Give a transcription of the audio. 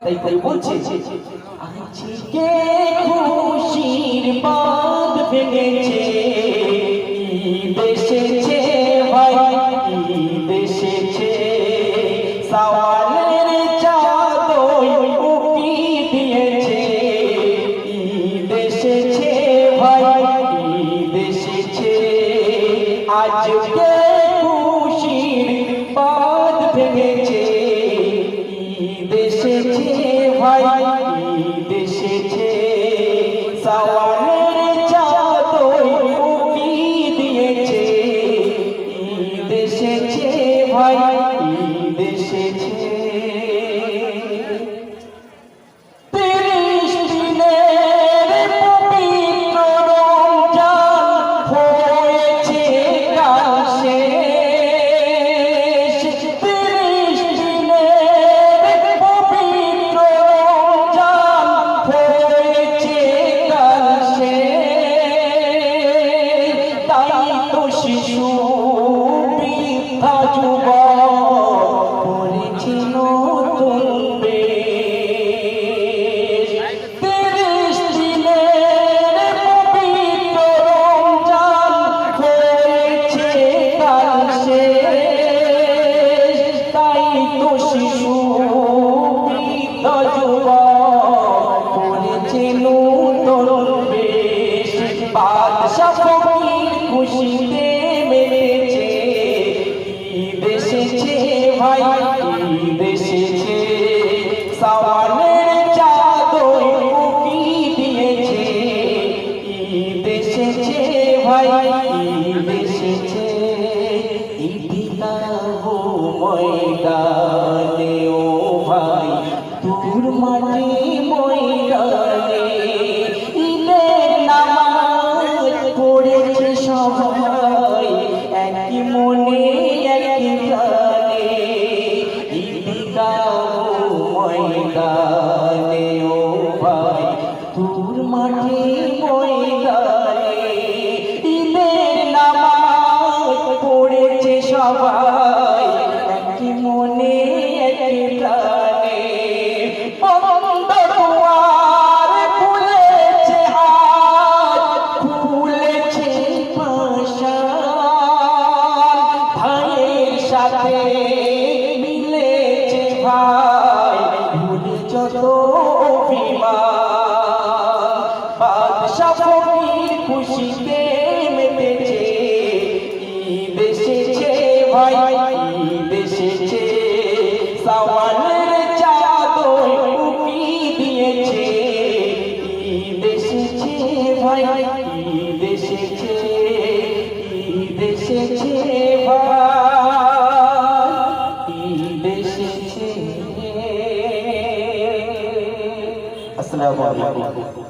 তাই বলছে আজকে খুশির বাঁধ ভেঙেছে, ঈদ এসেছে ভাই, ঈদ এসেছে। সওয়ালের চাদর উকি দিয়েছে, ঈদ এসেছে ভাই, ঈদ এসেছে। আজকে খুশির বাঁধ ভেঙেছে, ঈদ এসেছে ভাই, ঈদ এসেছে। সওয়ালের চাদর উকি দিয়েছে, ঈদ এসেছে ভাই, ঈদ এসেছে। 30 দিনের পবিত্র রমজান হয়েছে কাল শেষ। 30 দিনের পবিত্র রমজান হয়েছে কাল শেষ। তাই তো শিশু বৃদ্ধা যুবক পড়েছে নতুন বেশ। 30 দিনের পবিত্র রমজান হয়েছে কাল শেষ। তাই তো শিশু বৃদ্ধা যুবক পড়েছে নতুন বেশ। বাদশা ফকির খুশিতে মেতেছে, ঈদ এসেছে ভাই, ঈদ এসেছে। সওয়ালের চাদর উকি দিয়েছে, ঈদ এসেছে ভাই, ঈদ এসেছে। ঈদগাহ ময়দানে ও ভাই, দূর মাঠে ময়দানে ঈদের নামাজ পড়েছে সবাই, একই মনে একই প্রাণে। ঈদগাহ ময়দানে ও ভাই, দূর মাঠে ময়দানে ঈদের নামাজ পড়েছে সবাই, একই মনে একই প্রাণে। বন্ধ দুয়ার খুলেছে হাত, খুলেছে পাশান, ভাইয়ের সাথে মিলেছে ভাই, ভুলে যত অভিমান। বাদশা ফকির খুশিতে মেতেছে, ঈদ এসেছে ভাই, ঈদ এসেছে। সওয়ালের চাদর উকি দিয়েছে, ঈদ এসেছে ভাই, ঈদ এসেছে, ঈদ এসেছে ভাই, ঈদ এসেছে। আসসালামু আলাইকুম।